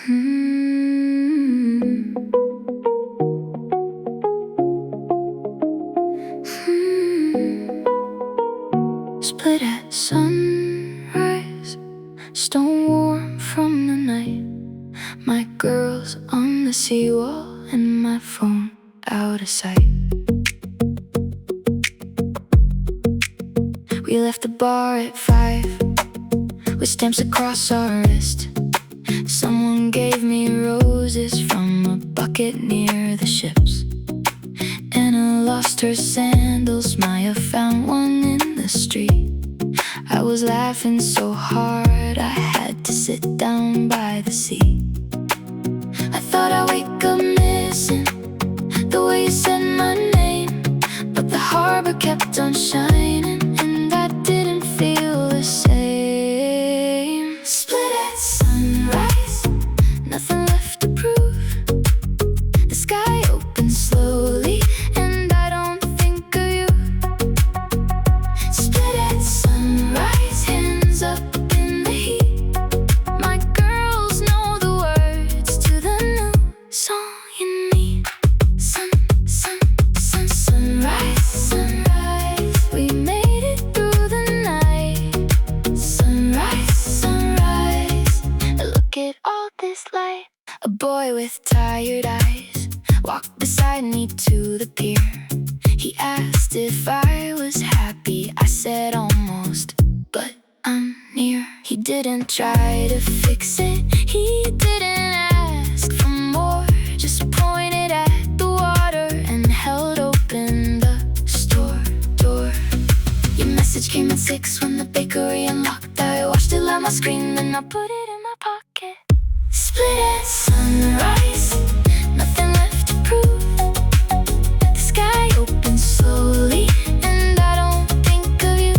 Hmm. Split at sunrise, stone warm from the night. My girl's on the seawall and my phone out of sight. We left the bar at 5 with stamps across our wrist. Someone gave me roses from a bucket near the ships. Anna lost her sandals, Maya found one in the street. I was laughing so hard I had to sit down by the sea. I thought I'd wake up missing the way you said my name, but the harbor kept on shining and I didn't feel the same. Split at sunrise, nothing left to prove. The sky opens slowly and I don't think of you. Split at sunrise, hands up in the heat. My girls know the words to the new song in me. Sunrise, sunrise, we made it through the night. Sunrise, sunrise, look at all this light. A boy with tired eyes walked beside me to the pier. He asked if I was happy. I said almost, but I'm near. He didn't try to fix it, he didn't ask for more. Just pointed at the water and held open the store door. Your message came at 6 when the bakery unlocked. I watched it light my screen, then I put it in my pocket. Split at sunrise, nothing left to prove. The sky opens slowly and I don't think of you.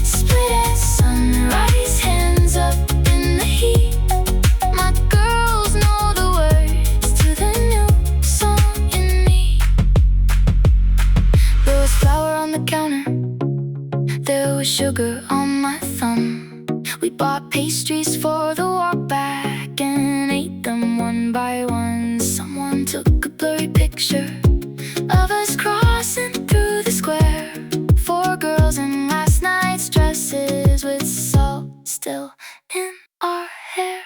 Split at sunrise, hands up in the heat. My girls know the words to the new song in me. There was flour on the counter, there was sugar on my thumb. We bought pastries for the walk back and ate them one by one. Someone took a blurry picture of us crossing through the square. 4 girls in last night's dresses with salt still in our hair.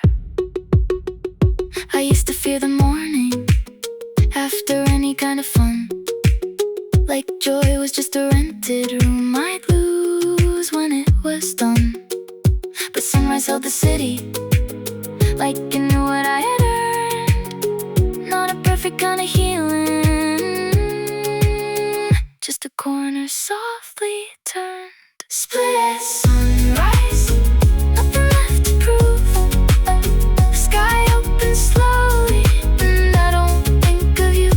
I used to fear the morning after any kind of fun, like joy was just a rented room I'd lose when it was done. But sunrise held the city like you knew what I had earned. Not a perfect kind of healing, just a corner softly turned. Split at sunrise, nothing left to prove. The sky opens slowly and I don't think of you.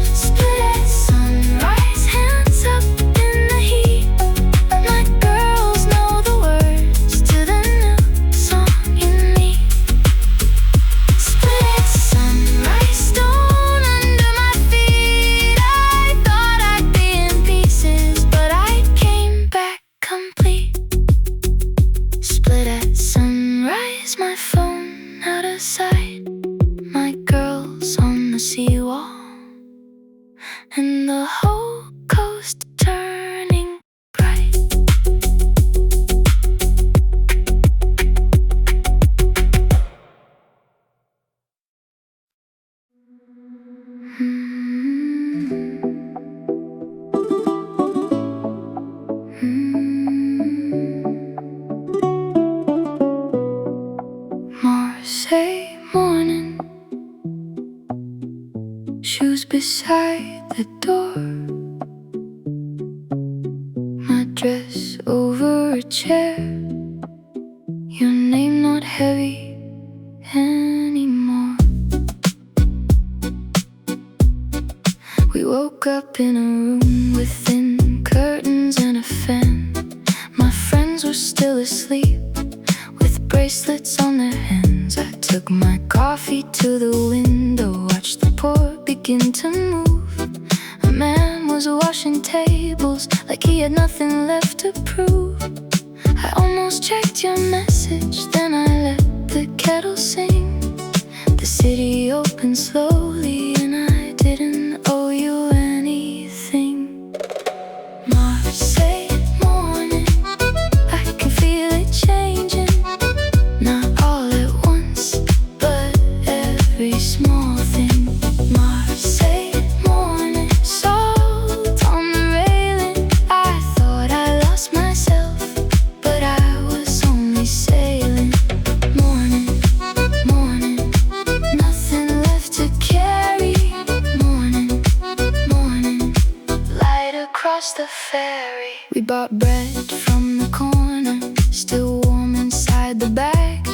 Split at sunrise, hands up in the heat. My girls know the words to the new song in me. Split at sunrise, stone under my feet. I thought I'd be in pieces, but I came back complete. Split at sunrise, my phone out of sight. My girls on the seawall and the whole coast turning bright. Marseille morning, shoes beside the door. My dress over a chair, your name not heavy anymore. We woke up in a room with thin curtains and a fan. My friends were still asleep with bracelets on their hands. I took my coffee to the window, watched the port begin to move. A man was washing tables like he had nothing left to prove. I almost checked your message, then I let inside the bag.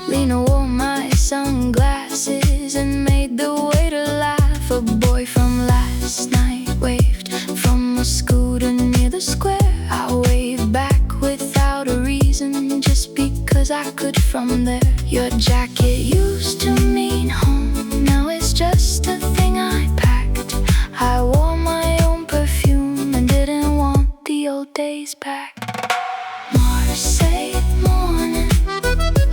Lena wore my sunglasses and made the waiter laugh. A boy from last night waved from a scooter near the square. I waved back without a reason, just because I could from there. Your jacket used to mean home, now it's just a thing I packed. I wore my own perfume and didn't want the old days back. Marseille morning,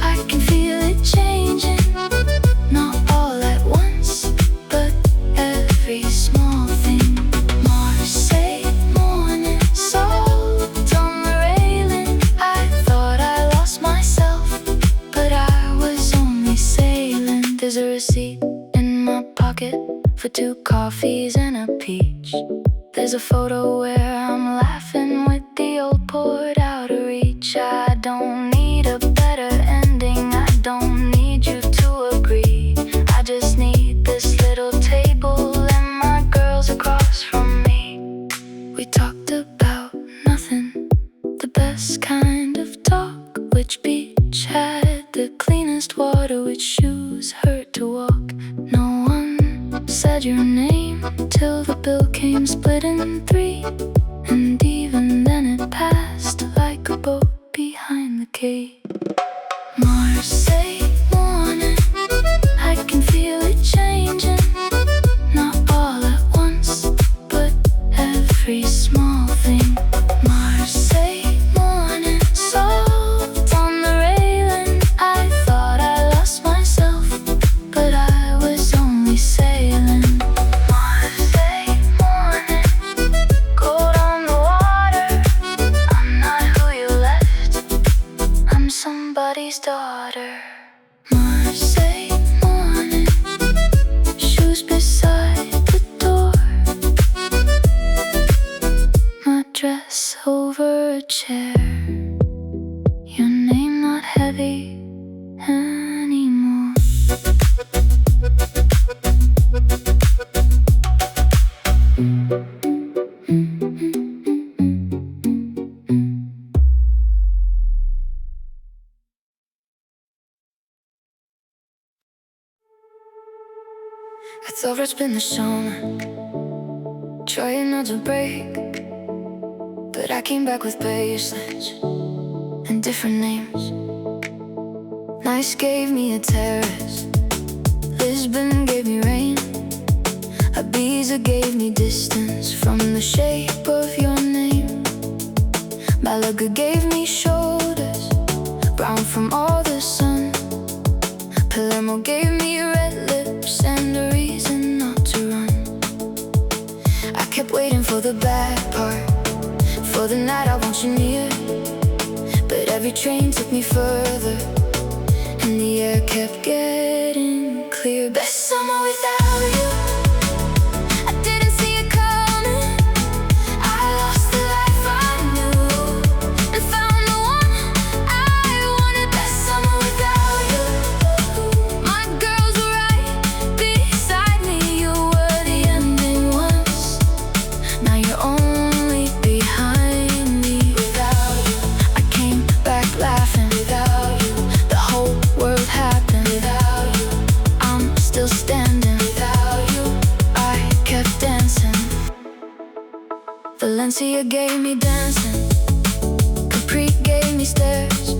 I can feel it changing. Not all at once, but every small thing. Marseille morning, salt on the railing. I thought I lost myself, but I was only sailing. There's a receipt in my pocket for 2 coffees and a peach. There's a photo where I'm laughing with the old port out of reach. I don't need a better ending, I don't need you to agree. I just need this little table and my girls across from me. We talked about nothing, the best kind of talk. Which beach had the cleanest water, which shoes hurt to walk. No one said your name till the bill came split in 3. And even then it passed like a boat behind the quay. Marseille morning, I can feel it changing. Not all at once, but every small thing. Marseille morning, salt on the railing. I thought I lost myself, but I was only sailing. Marseille morning, gold on the water. I'm not who you left, I'm somebody's daughter. Marseille morning, shoes beside the door. My dress over a chair, your name not heavy anymore. It's over, it's been the summer, trying not to break, but I came back with patience and different names. Nice gave me a terrace, Lisbon gave me rain, Ibiza gave me distance from the shape of your name. Malaga gave me shoulders, brown from all the sun. Palermo gave me red lips and a reason not to run. I kept waiting for the bad part, for the night I want you near. But every train took me further, and the air kept getting clear. Best summer without you, I didn't see it coming. I lost the life I knew and found the one I wanted. Best summer without you, my girls were right beside me. You were the ending once, now you're only behind me. Without you, I came back laughing. Without you, the whole world happened. Without you, I'm still standing. Without you, I kept dancing. Valencia gave me dancing, Capri gave me stairs,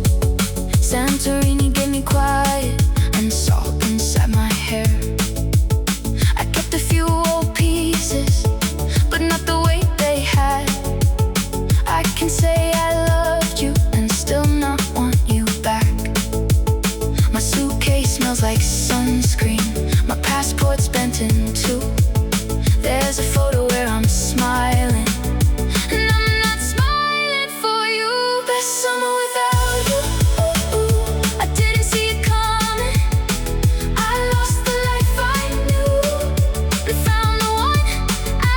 Santorini gave me quiet and salt inside my hair. I kept a few old pieces, but not the weight they had. I can say I loved you and still not want you back. My suitcase smells like sunscreen, my passport's bent in 2. There's a photo where I'm smiling, and I'm not smiling for you. Best summer without you, I didn't see it coming. I lost the life I knew and found the one I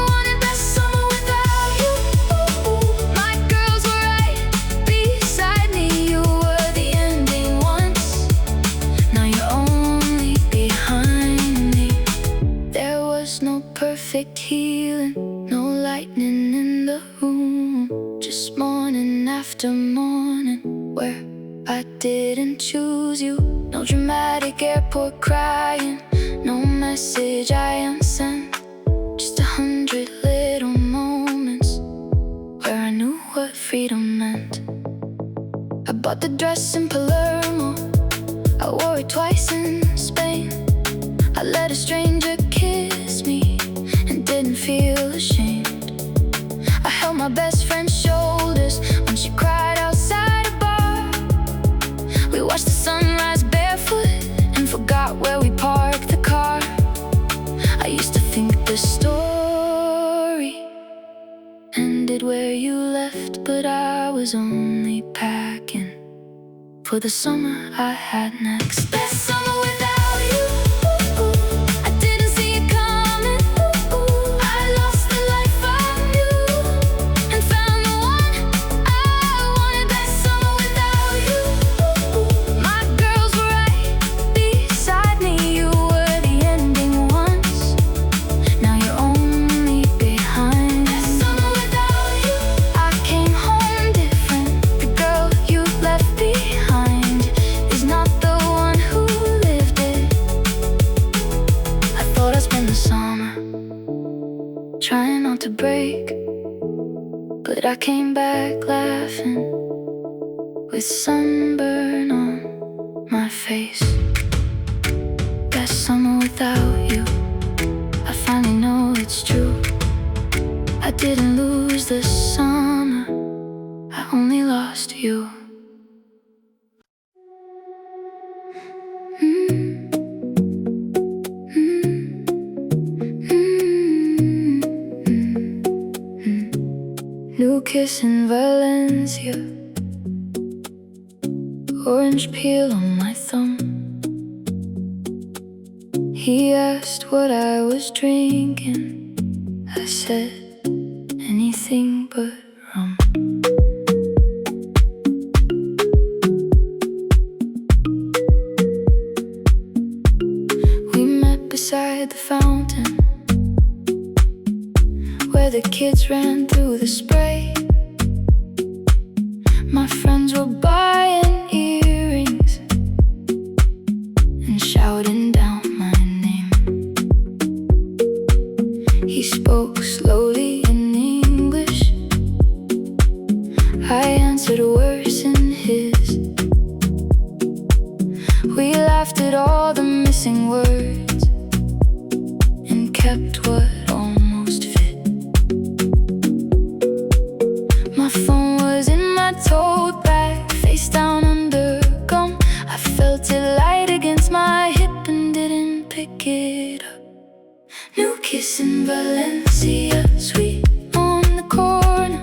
wanted. Best summer without you, my girls were right beside me. You were the ending once, now you're only behind me. There was no perfect healing, no lightning in the room, just morning after morning where I didn't choose you. No dramatic airport crying, no message I unsent. Just 100 little moments where I knew what freedom meant. I bought the dress in Palermo, I wore it twice in Spain. I let a stranger kiss me and didn't feel ashamed. I held my best friend's shoulders when she cried outside a bar. We watched the sunrise barefoot and forgot where we parked the car. I used to think the story ended where you left, but I was only packing for the summer I had next. Best summer without you. I didn't see it coming. I lost the life I knew and found the one I wanted. Best summer without you. My girls were right beside me. You were the ending ones. Now you're only behind. Best summer without you. I came home different. The girl you left behind is not the one who lived it. I thought I'd spend the summer trying not to break, but I came back laughing with sunburn on my face. Best summer without you. I finally know it's true. I didn't lose the summer, I only lost you. New kiss in Valencia, orange peel on my thumb. He asked what I was drinking. I said anything but rum. We met beside the fountain where the kids ran through the spray. My friends were buying earrings and shouting down my name. He spoke slowly in English. I answered worse in his. We laughed at all the missing words and kept what almost fit. My phone was in my tote bag, face down under gum. I felt it light against my hip and didn't pick it up. New kiss in Valencia, sweet on the corner.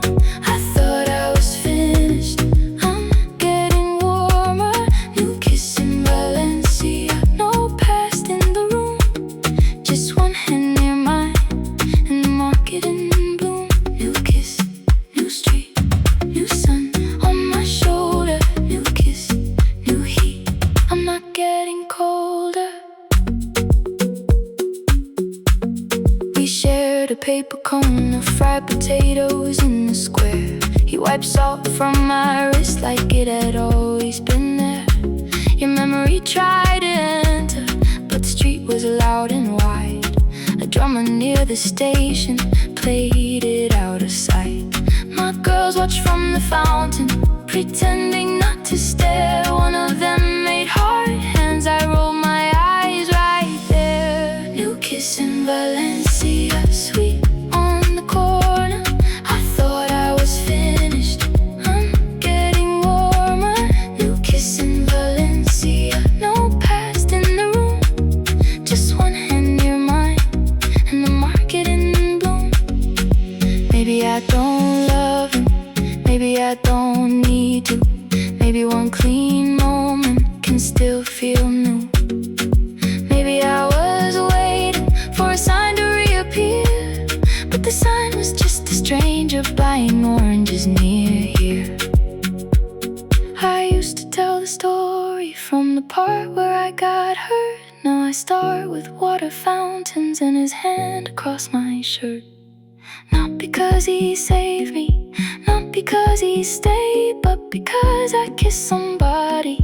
I thought I was finished, I'm getting warmer. New kiss in Valencia, no past in the room. Just one hand near mine and the market in bloom. New kiss, new street, new sun on my shoulder. New kiss, new heat, I'm not getting colder. We shared a paper cone of fried potatoes in the square. He wiped salt from my wrist like it had always been there. Your memory tried to enter, but the street was loud and wide. A drummer near the station played it out of sight. My girls watched from the fountain, pretending not to stare. One of them made hard hands, I rolled my eyes right there. New kiss in Valencia, sweet on the corner. I thought I was finished, I'm getting warmer. New kiss in Valencia, no past in the room. Just one hand near mine and the market in bloom. Maybe I don't love him, maybe I don't need to. Maybe one clean moment can still feel new. Maybe I was waiting for a sign to reappear, but the sign was just a stranger buying oranges near here. I used to tell the story from the part where I got hurt. Now I start with water fountains and his hand across my shirt. Not because he saved me, not because he stayed, but because I kissed somebody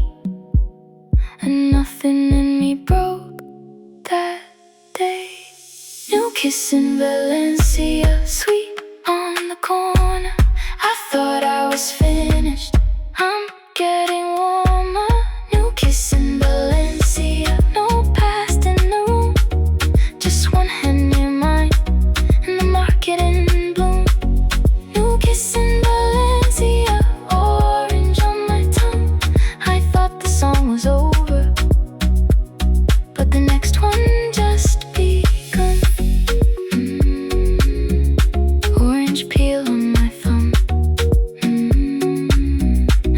and nothing in me broke that day. New kiss in Valencia, sweet on the corner. I thought I was finished, I'm getting warmer. New kiss in Valencia, no past in the room, just one hand near mine and the market in bloom. New kiss in Valencia, orange on my tongue. I thought the song was over, but the next one just begun. Orange peel on my thumb,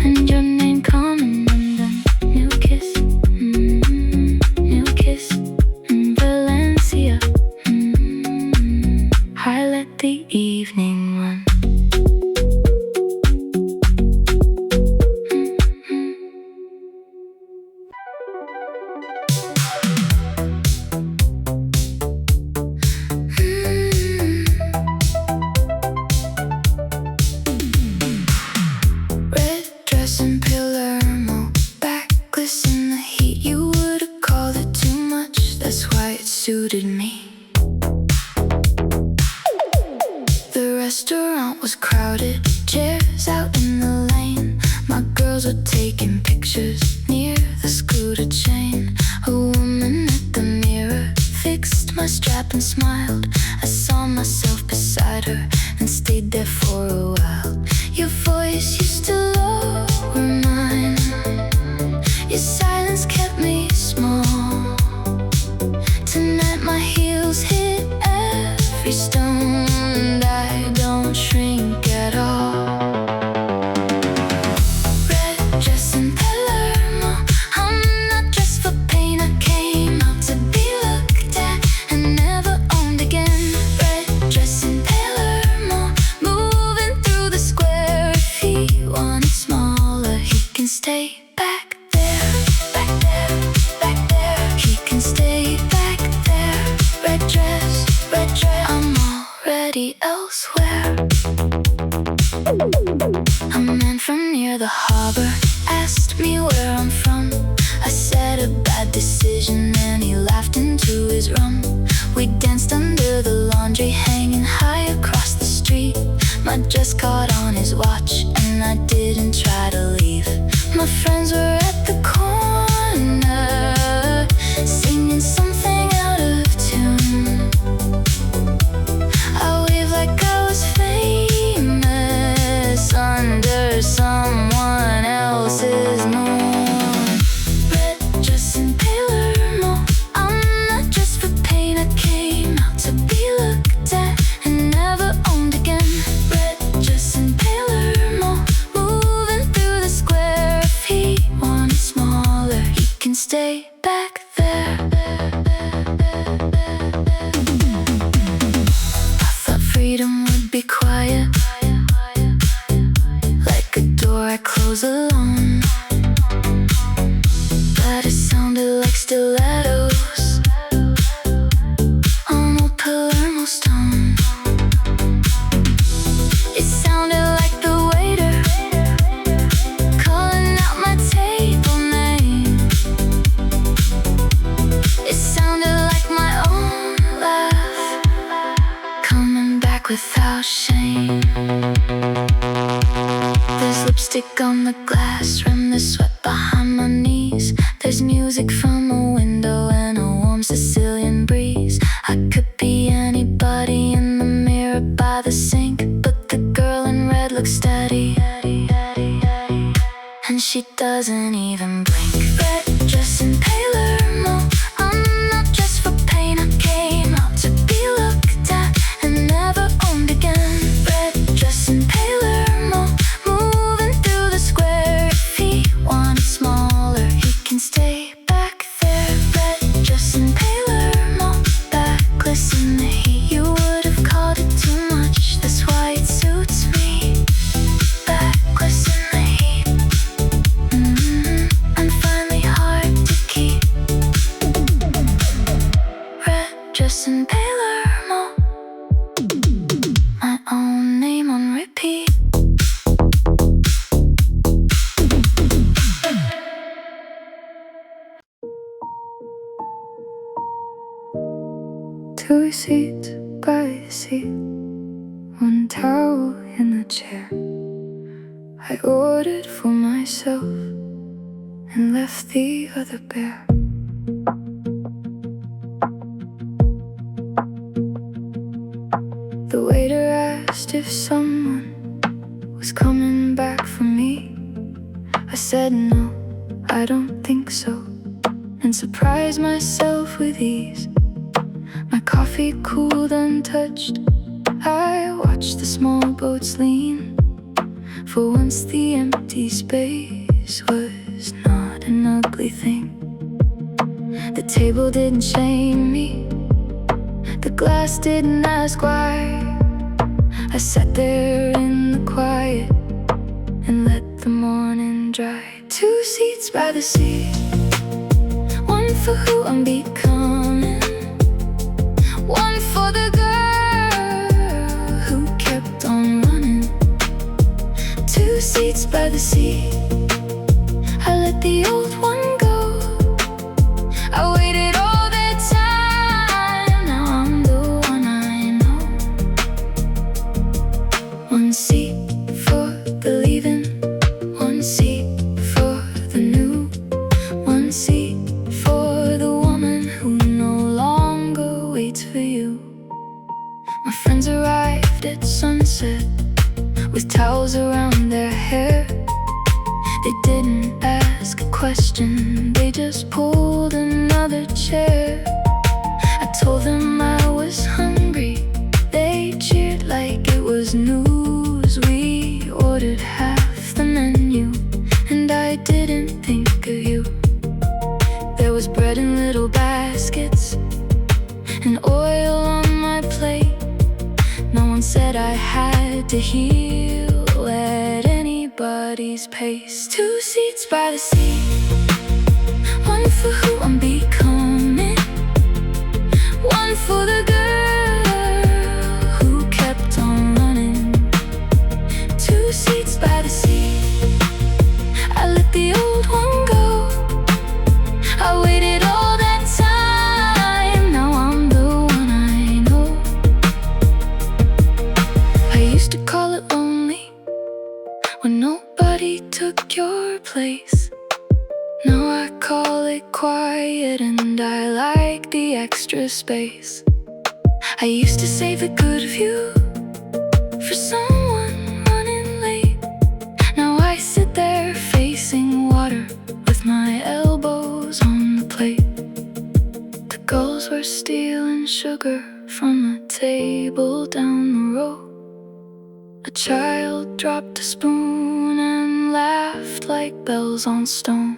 and your name coming undone. New kiss, new kiss in Valencia. I let the evening run. Red dress and Palermo, backless in the heat. You would've called it too much, that's why it suited me. The restaurant was crowded, chairs out in the lane. My girls were taking pictures near the scooter chain. A woman at the mirror fixed my strap and smiled. I saw myself beside her and stayed there for a while. Your voice used to lower mine, your silence kept me small. Tonight my heels hit every stone, and I don't shrink at all. Red dress and Palermo, I'm not dressed for pain. I came out to be looked at and never owned again. Red dress and Palermo, moving through the square. If he wanted smaller, he can stay back there, back there, back there. He can stay back there. Red dress, I'm already elsewhere. A man from near the harbor asked me where I'm from. I said a bad decision and he laughed into his rum. We danced under the laundry hanging high across the street. My dress caught on his watch and I didn't try to leave. My friends were at the corner singing something out of tune. I waved like I was famous under someone else's moon. Red dress and Palermo, I'm not dressed for pain. I came out to be looked at and never owned again. Red dress and Palermo, moving through the square. If he wanted smaller, he can stay back there. I thought freedom would be quiet, like a door I close alone, but it sounded like stilettos on old Palermo stone. It sounded like the waiter calling out my table name. It sounded like my own laugh coming back without shame. There's lipstick on the glass rim, there's sweat behind my knees. There's music from a window and a warm Sicilian breeze. I could be anybody in the mirror by the sink, but the girl in red looks steady, and she doesn't even blink. Red dress and Palermo, I'm not dressed for pain. I came out to be looked at and never owned again. Red dress and Palermo, moving through the square. If he wanted smaller, he can stay back there. Red dress and Palermo, backless in the heat. You would've called it too much, that's why it suits me. Backless in the heat. I'm finally hard 2 seats by the sea, 1 towel in the chair. I ordered for myself and left the other bare. The waiter asked if someone was coming back for me. I said no, I don't think so, and surprised myself with ease. My coffee cooled untouched, I watched the small boats lean. For once the empty space was not an ugly thing. The table didn't shame me, the glass didn't ask why. I sat there in the quiet and let the morning dry. 2 seats by the sea, 1 for who I'm becoming, 1 for the girl who kept on running. 2 seats by the sea, I let the old one go. I waited all that time, now I'm the one I know. 1 seat for the leaving, 1 seat for the new, 1 seat for the woman who no longer waits for you. My friends arrived at sunset with towels around their hair. They didn't ask a question, they just pulled another chair. I told them I was hungry, they cheered like it was news. We ordered half the menu, and I didn't think of you. There was bread in little baskets and oil on my plate. No one said I had to heal at anybody's pace. 2 seats by the sea, 1 for who I'm becoming, 1 for the girl who kept on running. 2 seats by the sea, I let the old one go. I waited all that time, now I'm the one I know. I used to call it lonely when nobody took your place. Now I call it quiet, and I like the extra space. I used to save the good view for someone running late. Now I sit there facing water with my elbows on the plate. The gulls were stealing sugar from a table down the road. A child dropped a spoon and laughed like bells on stone.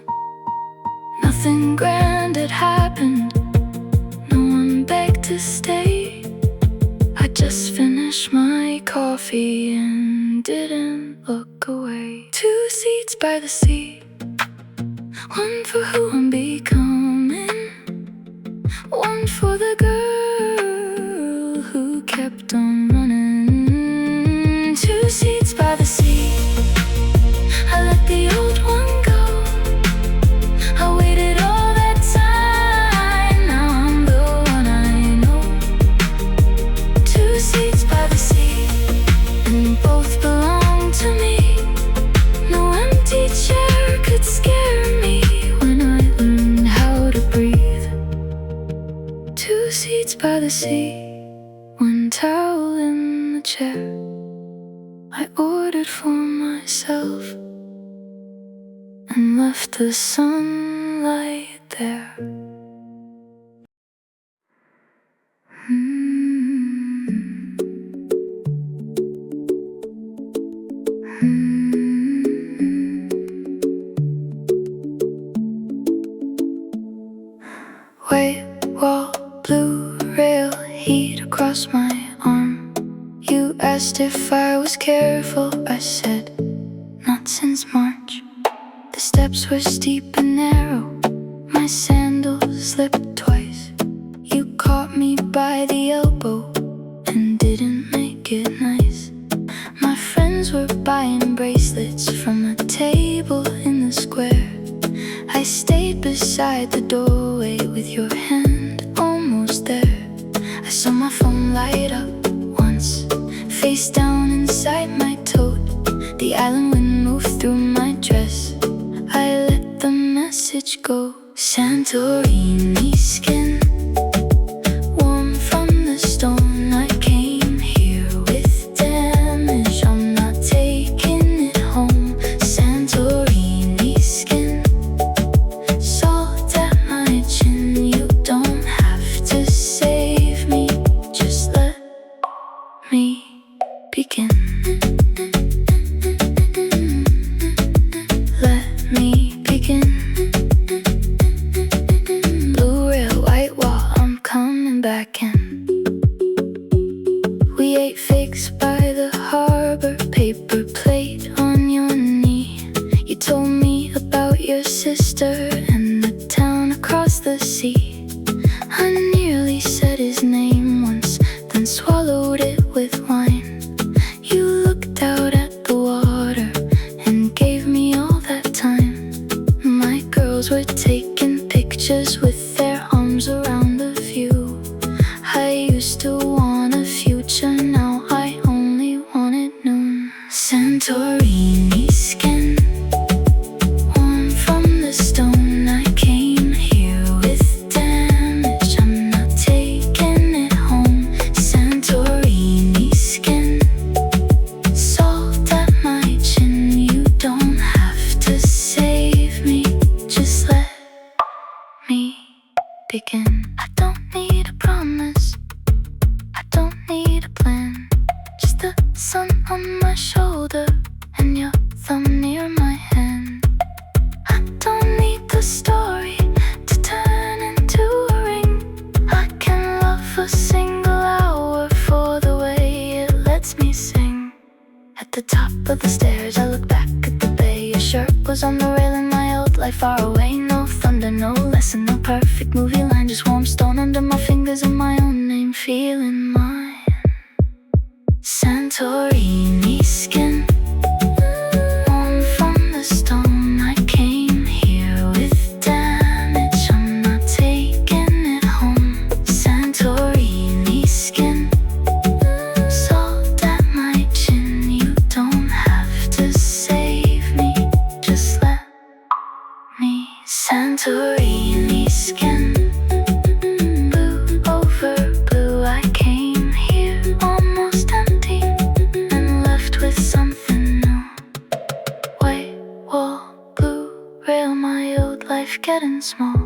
Nothing grand had happened, no one begged to stay. I just finished my coffee and didn't look away. 2 seats by the sea, 1 for who I'm becoming, 1 for the girl who kept on running. 2 seats by the sea, I let the old one go. I waited all that time, now I'm the one I know. 2 seats by the sea, and both belong to me. No empty chair could scare me when I learned how to breathe. 2 seats by the sea, 1 towel in the chair. I ordered for myself and left the sunlight there. White wall, blue rail, heat across my arm. You asked if I was careful, I said, not since March. The steps were steep and narrow, my sandals slipped twice. You caught me by the elbow and didn't make it nice. My friends were buying bracelets from a table in the square. I stayed beside the doorway with your hand almost there. I saw my phone light up once, face down inside my tote. The island wind moved through my dress. I let the message go. Santorini skin, warm from the stone. I came here with damage, I'm not taking it home. Santorini skin, salt at my chin. You don't have to save me, just let me begin. Let me begin. Blue rail, white wall, I'm coming back in. We ate figs by the harbor, paper plate on your knee. You told me about your sister and the town across the sea. I nearly said his name once, then swallowed it with wine. You looked out at the water and gave me all that time. My girls were taking pictures with their arms around the view. I used to want a future, now I only want it noon. Santorini skin, warm from the stone. I came here with damage, I'm not taking it home. Santorini skin, salt at my chin. You don't have to save me, just let me begin. I don't need a promise, I don't need a plan, just the sun on my shoulder and your thumb near my hand. I don't need the story to turn into a ring. I can love a single hour for the way it lets me sing. At the top of the stairs, I look back at the bay. Your shirt was on the railing, my old life far away. No thunder, no lesson, no perfect movie line, just warm stone under my fingers and my own name feeling mine. Santorini skin, warm from the stone. I came here with damage, I'm not taking it home. Santorini skin, salt at my chin. You don't have to save me, just let me. Santorini skin, blue over blue. I came here almost empty and left with something new. White wall, blue rail, my old life getting small.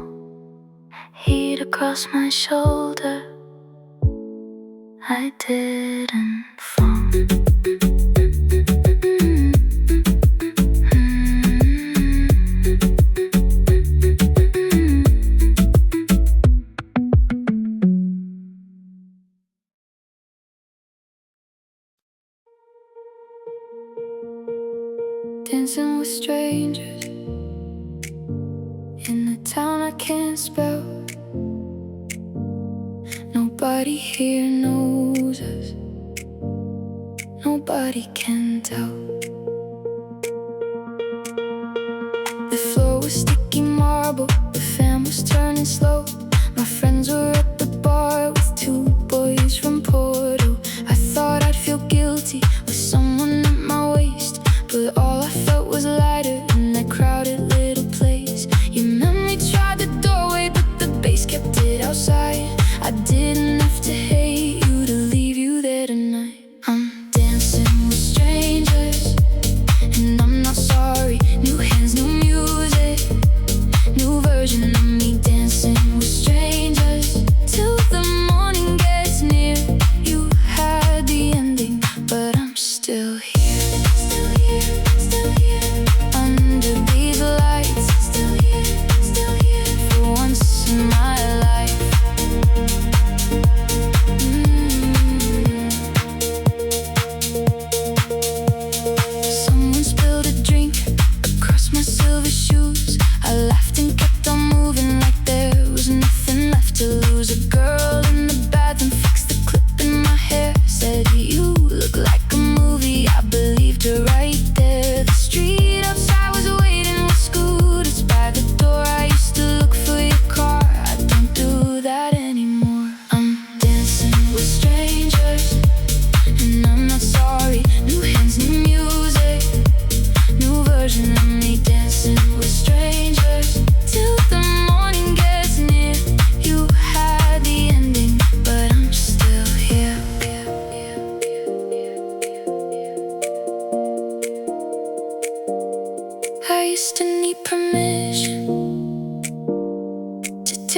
Heat across my shoulder, I didn't fall. Dancing with strangers in a town I can't spell. Nobody here knows us, nobody can tell. The floor was sticky marble, the fan was turning slow. My friends were at the bar with two boys from Porto. I thought I'd feel guilty with someone at my waist, but all I felt was lighter in that crowded little place. Your memory tried the doorway, but the bass kept it outside. I didn't have to hate you to leave you there tonight. I'm dancing with strangers, and I'm not sorry. New hands, new music, new version of me dancing with strangers. Till the morning gets near, you had the ending, but I'm still here. Under these lights, still here, for once in my life. Someone spilled a drink across my silver shoes. I laughed and kept on moving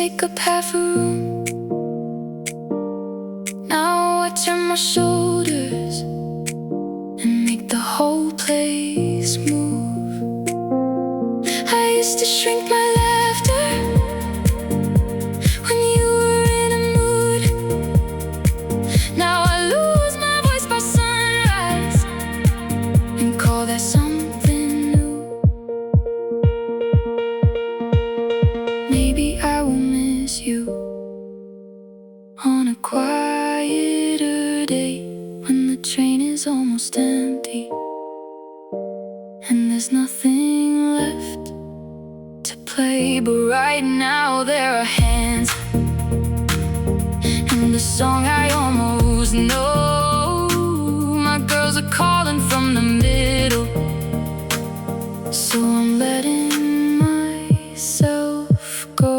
take up half a room. Now I turn my shoulders and make the whole place move. I used to shrink my laughter when you were in a mood. Now I lose my voice by sunrise and call that something new. Maybe I will miss you on a quieter day when the train is almost empty and there's nothing left to play. But right now there are hands and the song I almost know. My girls are calling from the middle, so I'm letting myself go.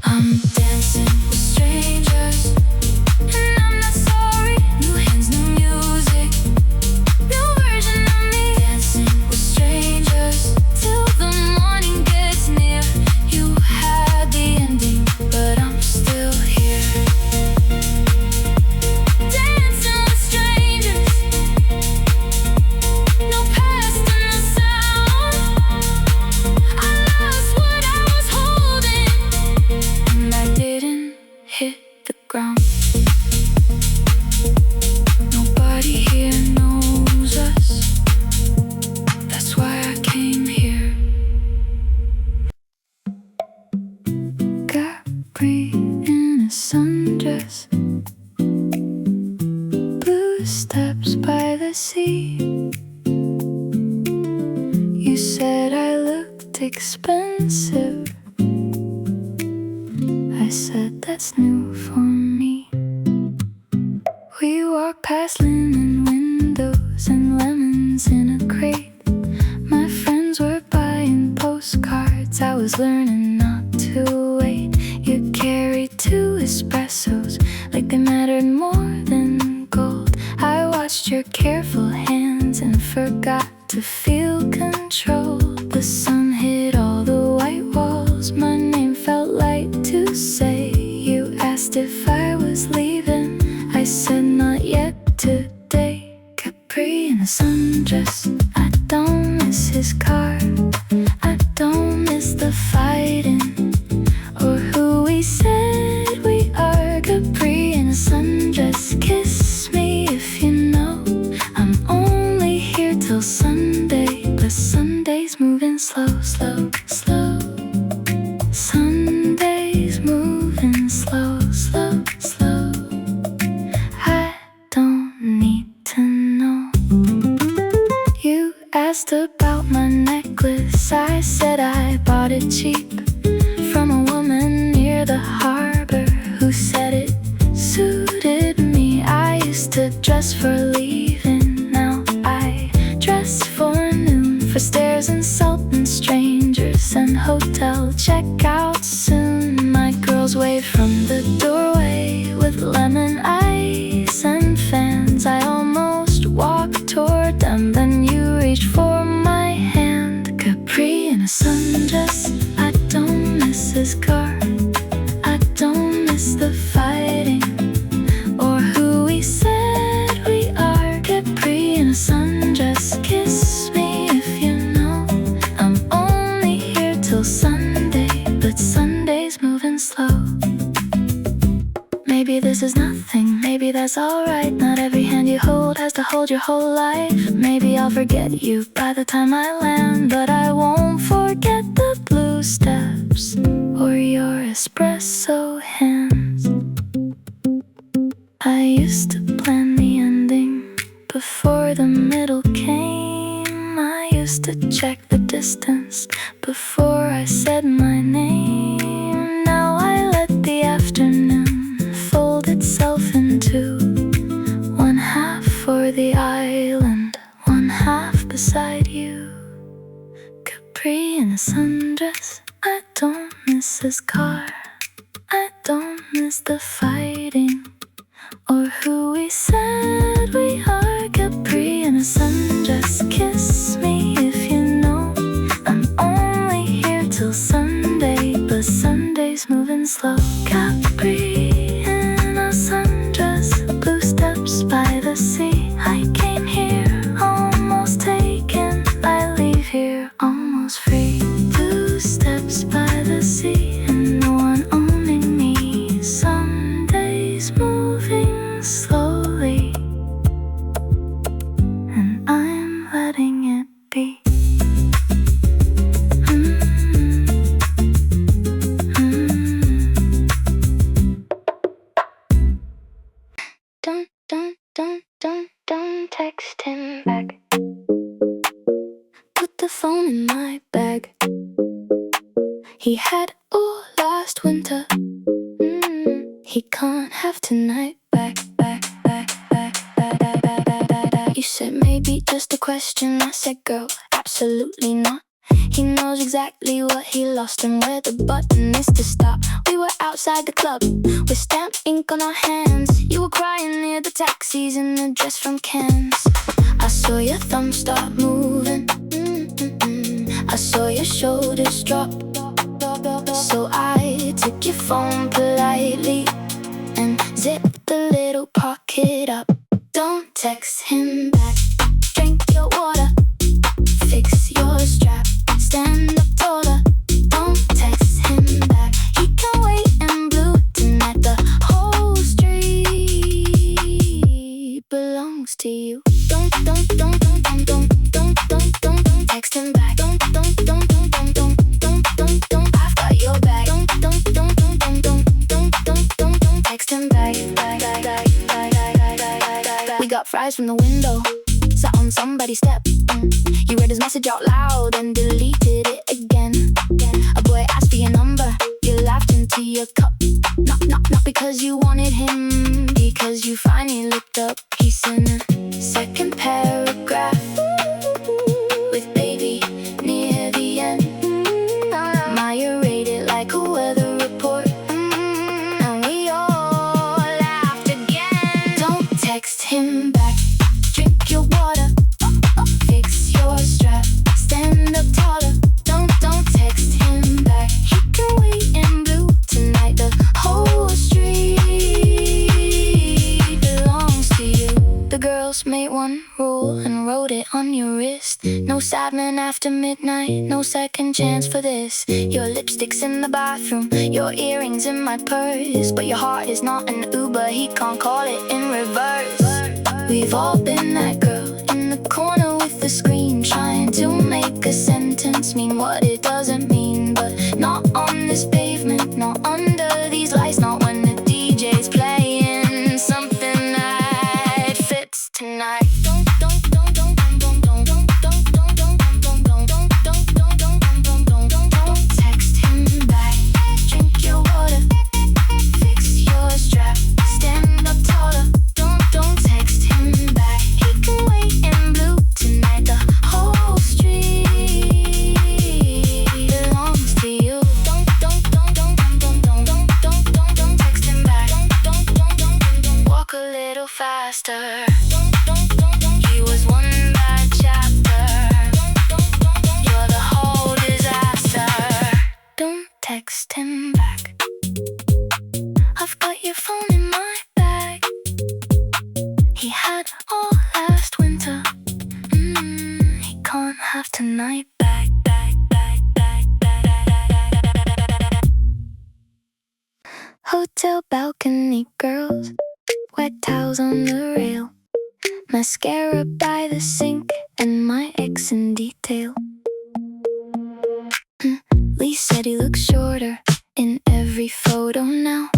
I'm dancing with strangers and I'm not sorry. New hands, new music, new version of me. Dancing with strangers till the morning gets near. You had the ending, but I'm still here. Dancing with strangers, no past and no sound. I lost what I was holding and I didn't hit the ground. Nobody here knows us, that's why I came here. Capri in a sundress, blue steps by the sea. You said I looked expensive. I said that's new for me. We walked past linen windows and lemons in a crate. My friends were buying postcards, I was learning not to wait. You carried 2 espressos like they mattered more than gold. I watched your careful hands and forgot to feel control. The sun hit all the white walls, my name felt light to say. You asked if I was leaving, I said not yet today. Capri in a sundress, I don't miss his car, I don't miss the fighting or who we said we are. Capri in a sundress, kiss me if you know I'm only here till Sunday, but Sunday's moving slow, slow, slow. Sunday's moving slow, slow, slow. I don't need to know. You asked about my necklace, I said I bought it cheap from a woman near the harbor who said it suited me. I used to dress for leaving, now I dress for noon. For stairs, insulting strangers and hotel checkout soon. My girls wave from the doorway with lemon ice and fans. I almost walked toward them, then you reached for my hand. Capri in a sundress, I don't miss his car, I don't miss the fighting or who we said we are. Capri in a sundress, kiss me if you know I'm only here till Sunday, but Sunday's moving slow. Maybe this is nothing, maybe that's alright. Not every hand you hold has to hold your whole life. Maybe I'll forget you by the time I land, but I won't forget the blue steps or your espresso hands. I used to plan the ending before the middle came. I used to check the distance before I said my name. Now I let the afternoon fold itself into 1/2 for the island, 1/2 beside you. Capri in a sundress, I don't miss his car, I don't miss the fighting or who we said we are. Capri in a sundress, kiss me if you know I'm only here till Sunday, but Sunday's moving he had all last winter. He can't have tonight back. You said maybe just a question. I said, girl, absolutely not. He knows exactly what he lost and where the button is to stop. We were outside the club with stamped ink on our hands. You were crying near the taxis in a dress from Cannes. I saw your thumbs start moving. I saw your shoulders drop. So I took your phone politely and zipped the little pocket up. Don't text him back. Drink your water. Fix your strap. Stand up taller. Don't text him back. He can wait in blue tonight. The whole street belongs to you. Don't text him back. Don't. I've got your back. Don't text him back. We got fries from the window. Sat on somebody's step. You read his message out loud and deleted it again. A boy asked for your number. You laughed into your cup. Not because you wanted him, because you finally looked up. He's in a second paragraph with baby near the end. Maya rated like a weather report. And we all laughed again. Don't text him back. Drink your water. Fix your strap. Stand up taller. Don't text him back. He can wait in blue tonight. The whole street belongs to you. The girls made one rule and wrote it on your wrist. No sad man after midnight. No second chance for this. Your lipstick's in the bathroom. Your earrings in my purse. But your heart is not an Uber. He can't call it in reverse. We've all been that girl in the corner with the screen, trying to make a sentence mean what it doesn't mean. But not on this pavement, not under these lights, not when the DJ's playing something that fits tonight. Don't text him back. Drink your water. Fix your strap. Stand up taller. Don't text him back. He can wait in blue tonight. The whole street belongs to you. Don't text him back. Walk a little faster. He was one bad chapter. You're the whole disaster. Don't text him back. I've got your phone in my bag. He had all last winter. He can't have tonight back. Hotel balcony girls, wet towels on the rail, mascara by the sink, and my ex in detail. Lee said he looks shorter in every photo now.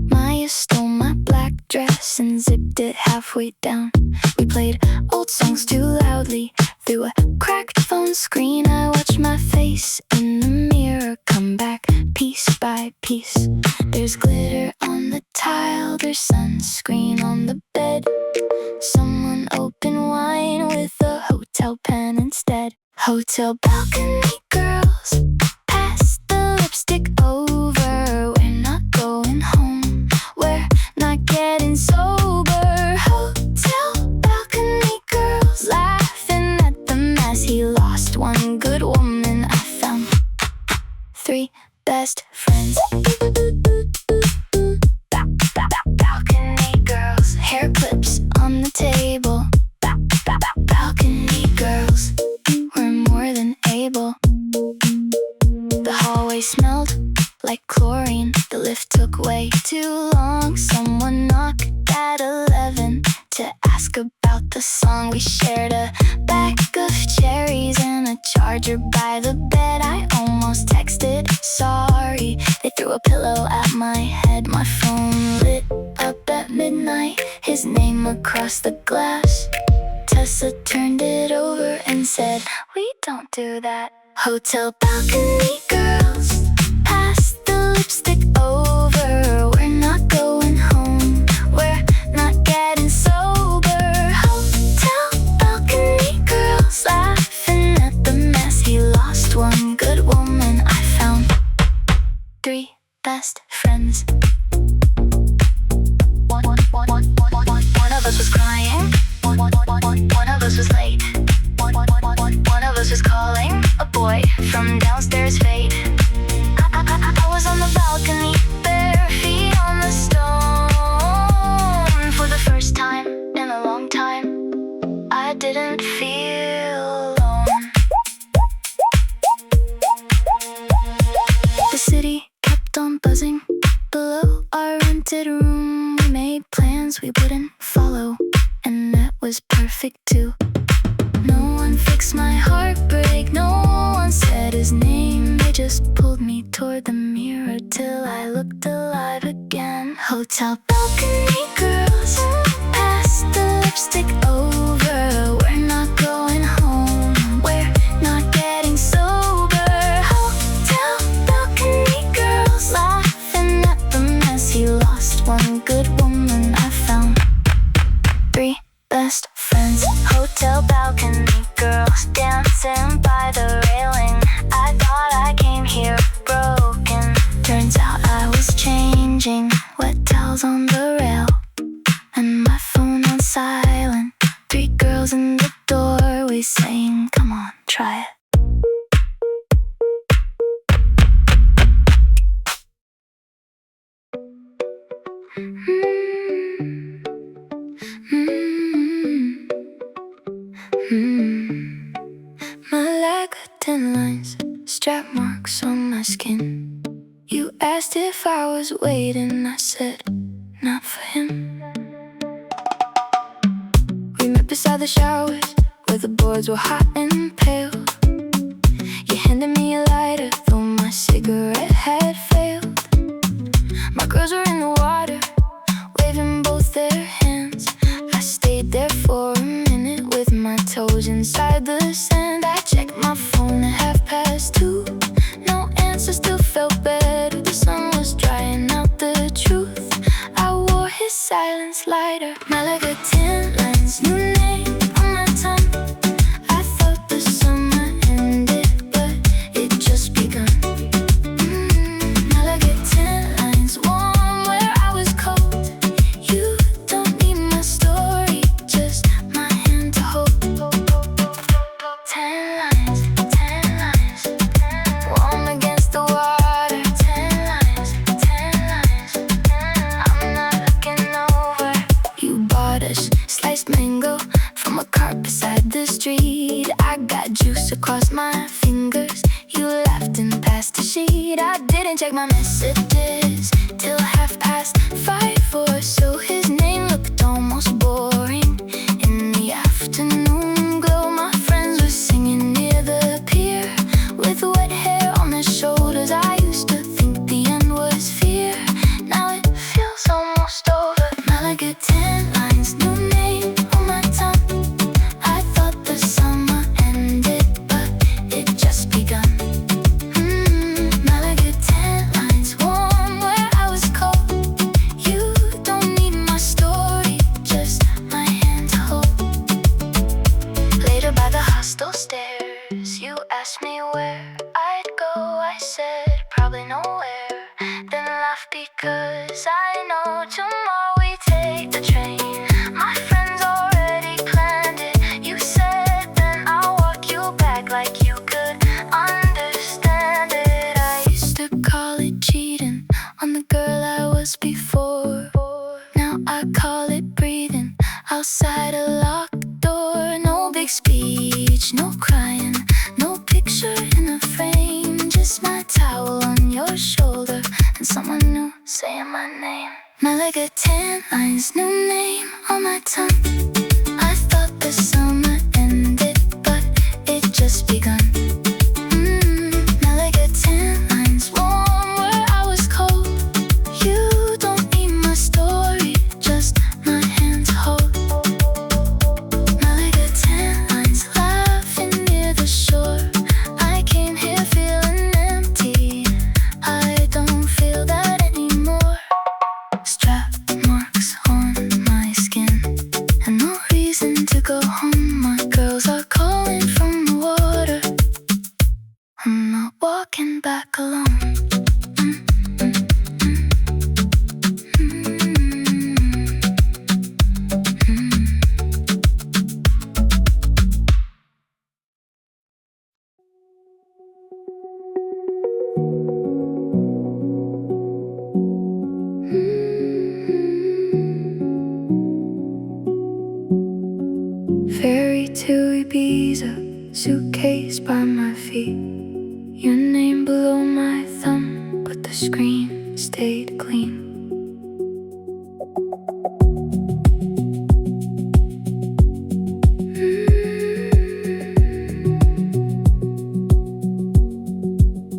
Maya stole my black dress and zipped it halfway down. We played old songs too loudly through a cracked phone screen. I watched my face in the mirror come back piece by piece. There's glitter on the tile, there's sunscreen on the bed. Someone opened wine with a hotel pen instead. Hotel balcony girls, pass the lipstick over. We're not going home, we're not getting sober. Hotel balcony girls, laughing at the mess. He lost one good woman. I found 3 best friends. Balcony girls, hair clips on the table. Balcony girls, we're more than able. The hallway smelled like chlorine. The lift took way too long. Someone knocked at 11 to ask about the song. We shared a bag of cherries and a charger by the bed. I almost texted sorry. They threw a pillow at my head. My phone lit up at midnight, his name across the glass. Tessa turned it over and said, "We don't do that." Hotel balcony girls, pass the lipstick over. We're not going home, we're not getting sober. Hotel balcony girls, laughing at the mess. He lost one good woman, I found 3 best friends. One of us was crying, one of us was late, one of us was calling a boy from downstairs fate. I was on the balcony, bare feet on the stone. For the first time in a long time, I didn't feel alone. The city kept on buzzing below our rented room. We made plans we wouldn't follow, and that was perfect too. No one fixed my heartbreak, no one said his name. They just pulled me toward the mirror till I looked alive again. Hotel balcony girls, pass the lipstick over. We're not going home, we're not getting sober. Hotel balcony girls, laughing at the mess. He lost one good woman, I found 3 best friends. Hotel balcony girls, dancing by the railing. I thought I came here broken, turns out I was changing. Wet towels on the rail and my phone on silent. 3 girls in the doorway saying, come on, try it. My leg got 10 lines, strap marks on my skin. You asked if I was waiting, I said, not for him. We met beside the showers, where the boards were hot and pale. You handed me a lighter, though my cigarette had failed. My girls were in the water, waving both their hands. I stayed there for a minute with my toes inside the sand. I checked my phone at 2:30. No answer, still felt better. The sun was drying out the truth. I wore his silence lighter. Malaga 10 lines, new name on my tongue. I thought the summer ended, but it just begun. Malaga 10 lines, warm where I was cold. You don't need my story, just my hand to hold. 10 lines, 10 lines, warm against the water. 10 lines, 10 lines, I'm not looking over. You bought us sliced mango from a cart beside the street. I got juice across my fingers. You laughed and passed the sheet. I didn't check my messages till 5:30 or so. His name looked almost boring. In the afternoon glow, my friends were singing near the pier with wet hair on their shoulders. I used to think the end was fear. Now it feels almost over. Malaga 10 lines, new name on my tongue. I thought the summer ended, but it just begun. Malaga 10 lines, warm where I was cold. You don't need my story, just my hand to hold. Later by the hostel stairs, you asked me where I'd go. I said probably nowhere, then laughed because I know tomorrow we take the train. My friends already planned it. You said then I'll walk you back like you could understand it. I used to call it cheating on the girl I was before. Now I call it breathing outside a locked door. No big speech, no crying, no picture in a frame. Just my towel on your shoulder and someone new saying my name. Malaga 10 lines, new name on my tongue. I thought the summer ended, but it just begun. Malaga 10 lines, warm where I was cold. You don't need my story, just my hand to hold. Malaga 10 lines, laughing near the shore. I came back alone. Ferry to Ibiza, suitcase by my feet. Your name below my thumb, but the screen stayed clean.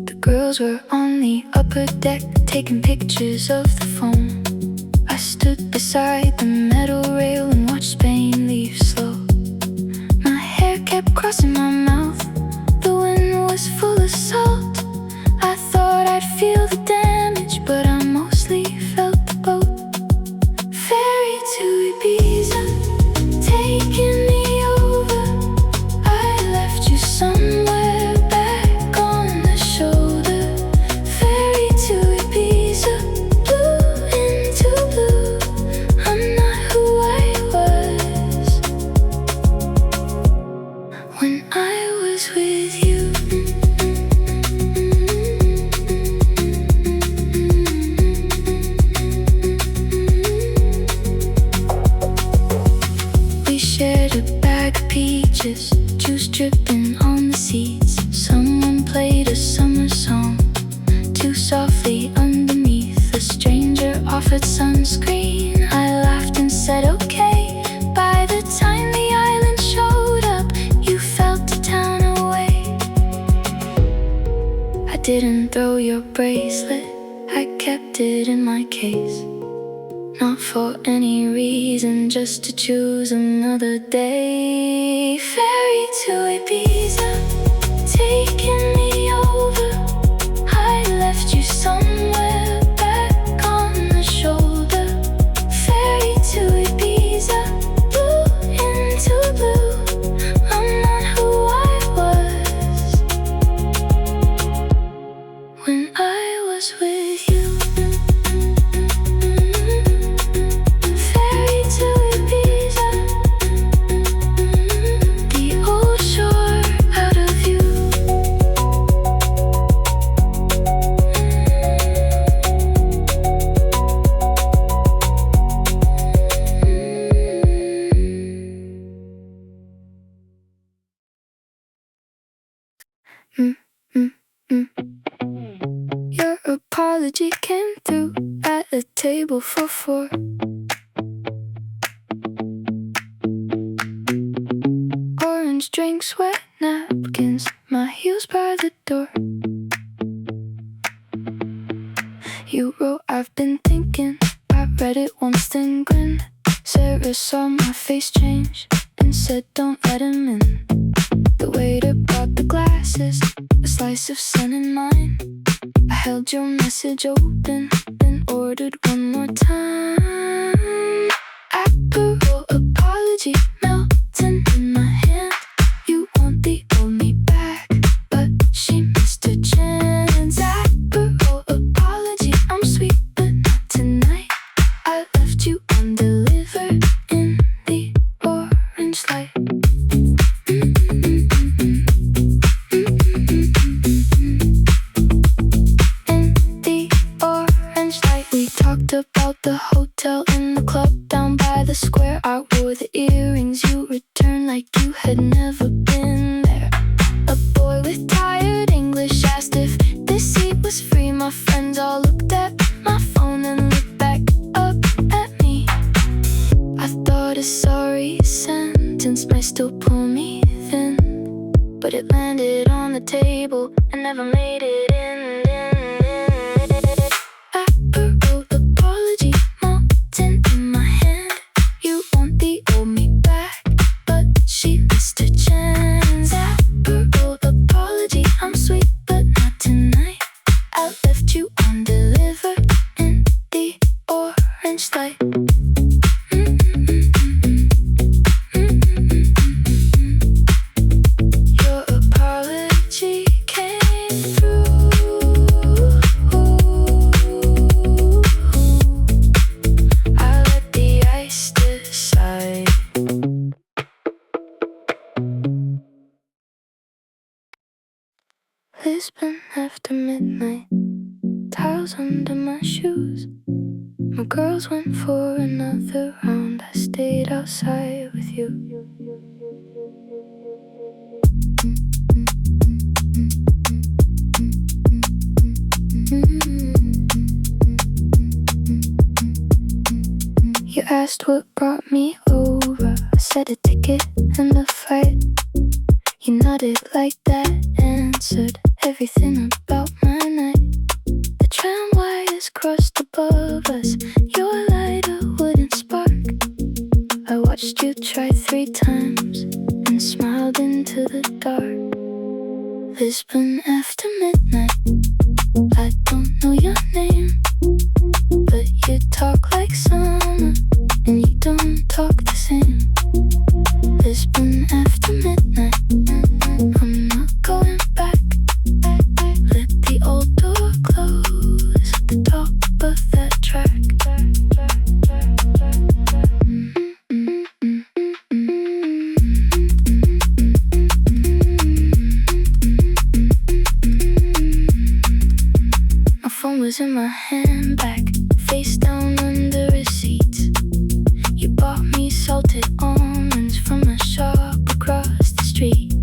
The girls were on the upper deck, taking pictures of the foam. I stood beside the metal rail and watched Spain leave slow. My hair kept crossing my mouth, the wind was full of salt. I thought I'd feel the damage, but I mostly felt the boat. Ferry to Ibiza, taking me over. I left you somewhere back on the shoulder. Ferry to Ibiza, blue into blue. I'm not who I was when I was with you. We shared a bag of peaches, juice dripping on the seats. Someone played a summer song too softly underneath. A stranger offered sunscreen. I laughed and said okay. By the time the island showed up, you felt the town away. I didn't throw your bracelet, I kept it in my case. Not for any reason, just to choose another day. Ferry to Ibiza, taking me over. I left you somewhere back on the shoulder. Ferry to Ibiza, blue into blue. I'm not who I was when I was with you. Ferry to Ibiza, the old shore out of view. Your apology came through at a table for four. Orange drinks, wet napkins, my heels by the door. You wrote, I've been thinking. I read it once, then grinned. Sarah saw my face change and said, don't let him in. The waiter brought the glasses, a slice of sun in mine. I held your message open, then ordered one more time. Aperol apology melting in my hand. You want the old me back, but she missed her chance. Aperol apology, I'm sweet but not tonight. I left you undelivered in the orange light. About the hotel and the club down by the square. I wore the earrings you returned like you had never been there. A boy with tired English asked if this seat was free. My friends all looked at my phone and looked back up at me. I thought a sorry sentence might still pull me thin, but it landed on the table and never made it in. Your apology came through. It's been after midnight, tiles under my shoes. My girls went for another round. I stayed outside with you. You asked what brought me over. I said a ticket and a fight. You nodded like that answered everything about my night. The tram wires crossed above us. Your lighter wouldn't spark. I watched you try 3 times and smiled into the dark. It's been after midnight. I don't know your name, but you talk like summer, and you don't talk the same. It's been after midnight. I'm not going back. Let the old door close at the top of that track. My phone was in my handbag, face down under a seat. You bought me salted almonds from a shop across the street.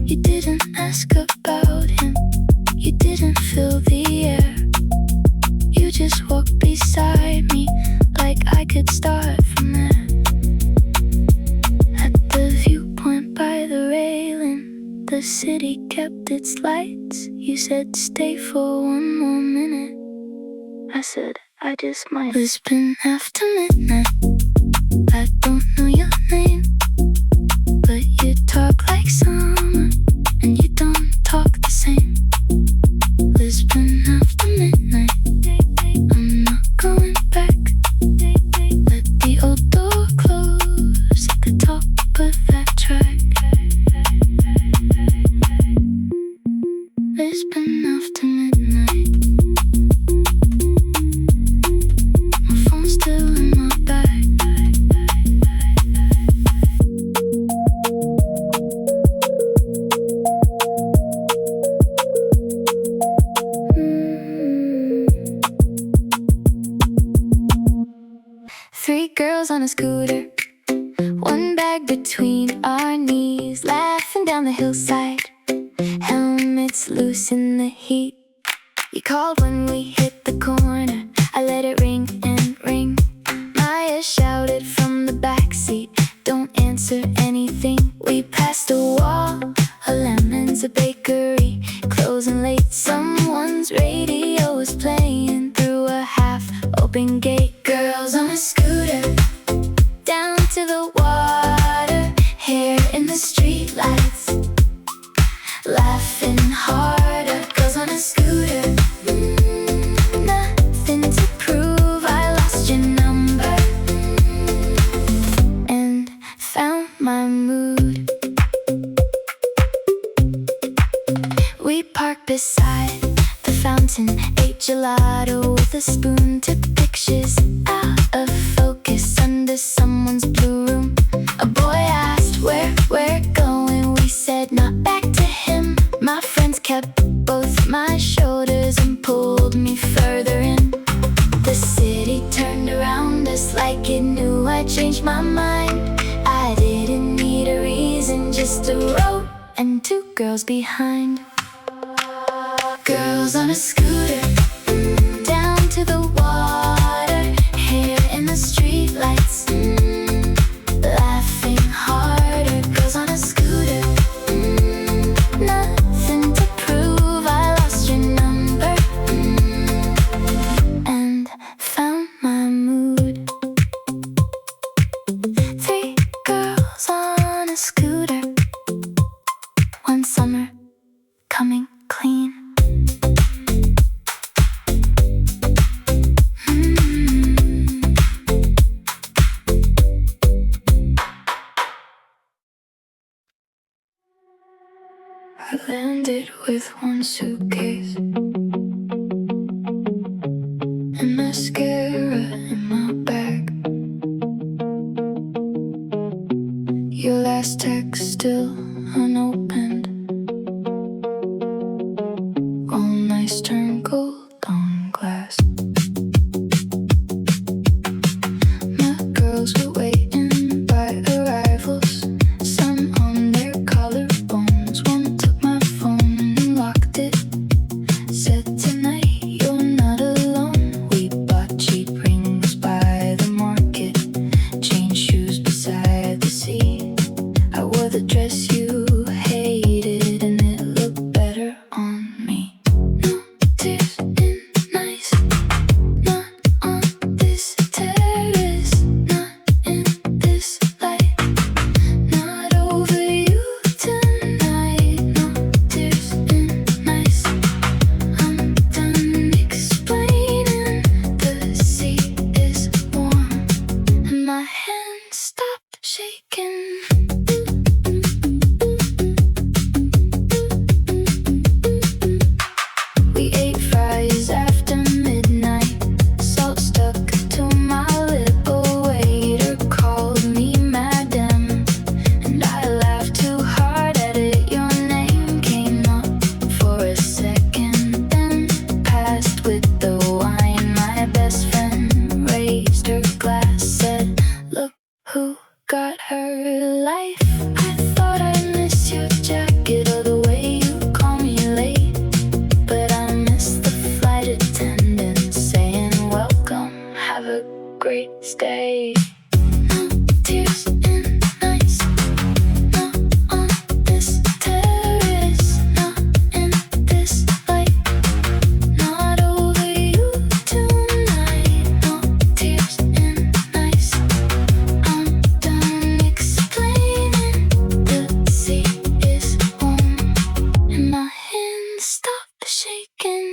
You didn't ask about him, you didn't fill the air. You just walked beside me like I could start from there. At the viewpoint by the railing, the city kept its lights. You said stay for 1 more minute. I said I just might. It's been after midnight. I don't know your name, but you talk like summer, and you don't talk the same. It's been after midnight. I'm not going back. Let the old door close at the top of that track. It's been after midnight. My phone's still in my bag. Three girls on a scooter, one bag between our knees, laughing down the hillside, helmets loose in the heat. You called when we hit the corner, I let it ring and ring. Maya shouted from the backseat, don't answer anything. We passed a wall, a lemons, a bakery, closing late. Someone's radio was playing through a half-open gate. Girls on a scooter, down to the water, hair in the street lights, laughing harder. Girls on a scooter, nothing to prove. I lost your number and found my mood. We parked beside the fountain, ate gelato with a spoon, took pictures out of focus under someone's blue room. A boy asked where we're going, we said not back to him. My friends kept both my shoulders and pulled me further in. The city turned around us like it knew I changed my mind. I didn't need a reason, just a road and 2 girls behind. Girls on a scooter, down to the water, hair in the street lights, laughing harder. Girls on a scooter, nothing to prove. I lost your number and found my mood. 3 girls on a scooter, one summer coming clean. I landed with 1 suitcase and mascara in my bag. Your last text still unopened. gold on glass. My girls were waiting by arrivals, some on their collarbones. One took my phone and locked it, said tonight you're not alone. We bought cheap rings by the market, changed shoes beside the sea. I wore the dress you hated and it looked better on me. No tears in nice, not on this terrace, not in this light, not over you tonight. No tears in nice, I'm done explaining. The sea is warm and my hands stopped shaking. We ate fries after midnight, salt stuck to my lip. A waiter called me madam, and I laughed too hard at it. Your name came up for a second, then passed with the wine. My best friend raised her glass, said, "Look who got her life." I thought I missed your jacket or the way you call me late, but I missed the flight attendant saying welcome, have a great stay. No tears in nice, not on this terrace, not in this light, not over you tonight. No tears in nice, I'm done explaining. The sea is warm and my hands stopped shaking.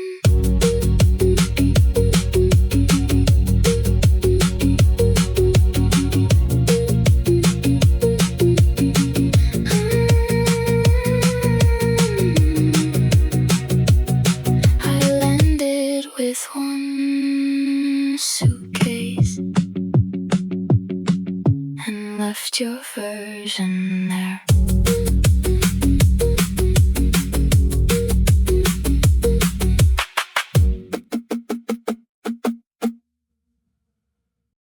I landed with one suitcase and left your version